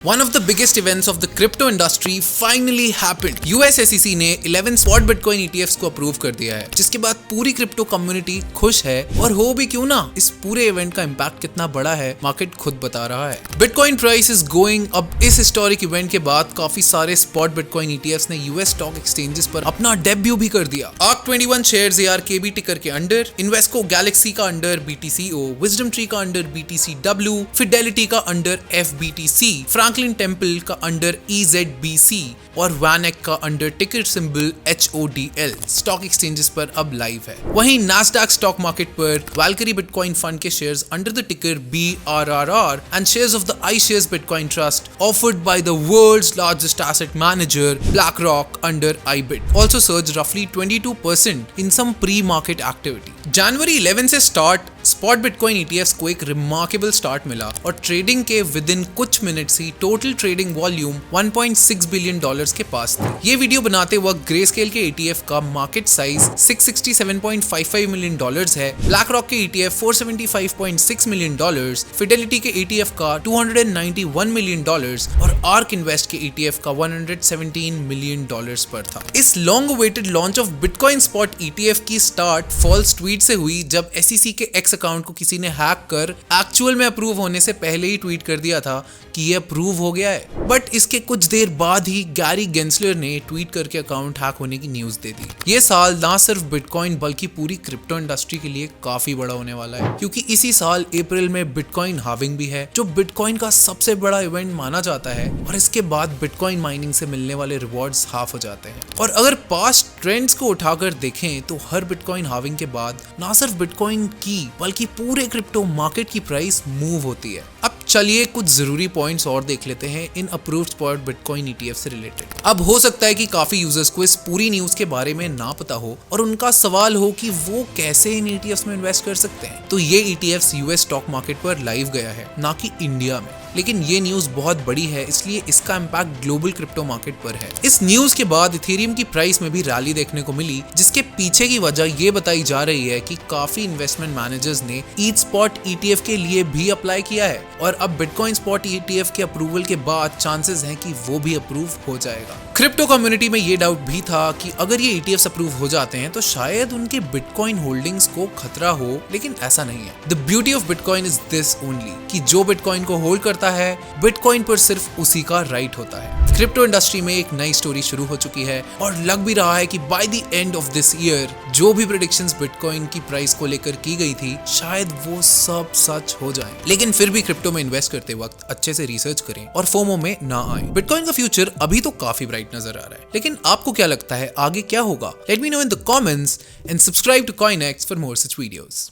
One of the biggest events of the crypto industry finally happened. US SEC ने 11 spot bitcoin ETFs को approve कर दिया है, जिसके बाद पूरी क्रिप्टो कम्युनिटी खुश है। और हो भी क्यों ना, इस पूरे इवेंट का इम्पैक्ट कितना बड़ा है मार्केट खुद बता रहा है। Bitcoin price is going up. इस हिस्टोरिक इवेंट के बाद काफी सारे स्पॉट बिटकॉइन ETFs ने यूएस स्टॉक एक्सचेंजेस पर अपना डेब्यू भी कर दिया। ARK21 शेयर्स ARKB टिकर के अंडर, इन्वेस्को गैलेक्सी का अंडर BTCO, विजडम ट्री का अंडर BTCW, फिडेलिटी का अंडर FBTC, फ्रैंकलिन टेम्पल का अंडर EZBC और वैनेक का अंडर टिकर सिंबल HODL स्टॉक एक्सचेंजेस पर अब लाइव है। वहीं नास्डैक स्टॉक मार्केट पर वैल्क्यरी बिटकॉइन फंड के शेयर्स अंडर द टिकर BRRR and shares of the iShares Bitcoin Trust offered by the world's largest asset manager BlackRock under IBIT also surged roughly 22% in some pre-market activity. जनवरी 11 से start spot bitcoin ETFs को एक remarkable start मिला और trading के with in कुछ minutes ही total trading volume $1.6 billion के पास थी। ये वीडियो बनाते वक्त ग्रे स्केल के ETF का मार्केट साइज $667.55 मिलियन है, ब्लैक रॉक के ETF $475.6 मिलियन, फिडेलिटी के ETF का $291 मिलियन और आर्क इन्वेस्ट के ETF का $117 मिलियन पर था। इस long awaited launch of bitcoin spot ETF की स्टार्ट फॉल्स ट्वीट से हुई, जब SEC के एक्स अकाउंट को किसी ने हैक कर एक्चुअल में अप्रूव होने से पहले ही ट्वीट कर दिया था कि ये अप्रूव हो गया है। बट इसके कुछ देर बाद ही गैरी गेंसलर ने ट्वीट करके अकाउंट हैक होने की न्यूज दे दी। ये साल ना सिर्फ बिटकॉइन बल्कि पूरी क्रिप्टो इंडस्ट्री के लिए काफी बड़ा होने वाला है, क्योंकि इसी साल अप्रैल में बिटकॉइन हार्विंग भी है, जो बिटकॉइन का सबसे बड़ा इवेंट माना जाता है। और इसके बाद बिटकॉइन माइनिंग से मिलने वाले रिवॉर्ड्स हाफ हो जाते हैं। और अगर पास्ट ट्रेंड्स को उठाकर देखें तो हर बिटकॉइन हार्विंग के बाद ना सिर्फ बिटकॉइन की बल्कि पूरे क्रिप्टो मार्केट की प्राइस मूव होती है। अब चलिए कुछ जरूरी पॉइंट्स और देख लेते हैं in approved spot bitcoin ETF से रिलेटेड। अब हो सकता है कि काफी यूजर्स को इस पूरी न्यूज के बारे में ना पता हो और उनका सवाल हो कि वो कैसे इन ETFs में इन्वेस्ट कर सकते हैं। तो ये ETFs यूएस स्टॉक मार्केट पर लाइव गया है, ना कि इंडिया में। लेकिन ये न्यूज बहुत बड़ी है, इसलिए इसका इम्पैक्ट ग्लोबल क्रिप्टो मार्केट पर है। इस न्यूज के बाद इथेरियम की प्राइस में भी रैली देखने को मिली, जिसके पीछे की वजह ये बताई जा रही है कि काफी इन्वेस्टमेंट मैनेजर्स ने ईथ स्पॉट ETF के लिए भी अप्लाई किया है और अब बिटकॉइन स्पॉट ETF के अप्रूवल के बाद चांसेस हैं कि वो भी अप्रूव हो जाएगा। क्रिप्टो कम्युनिटी में ये डाउट भी था कि अगर ये ETFs अप्रूव हो जाते हैं तो शायद उनके बिटकॉइन होल्डिंग्स को खतरा हो, लेकिन ऐसा नहीं है। The beauty of bitcoin is this only कि जो बिटकॉइन को होल्ड करता है, बिटकॉइन पर सिर्फ उसी का राइट होता है। क्रिप्टो इंडस्ट्री में एक नई स्टोरी शुरू हो चुकी है और लग भी रहा है कि by the end of this year जो भी प्रेडिक्शंस बिटकॉइन की प्राइस को लेकर की गई थी, शायद वो सब सच हो जाए। लेकिन फिर भी क्रिप्टो में इन्वेस्ट करते वक्त अच्छे से रिसर्च करें और फोमो में ना आए। बिटकॉइन का फ्यूचर अभी तो काफी ब्राइट नजर आ रहा है, लेकिन आपको क्या लगता है आगे क्या होगा? Let me know in the comments and subscribe to CoinX for more such videos.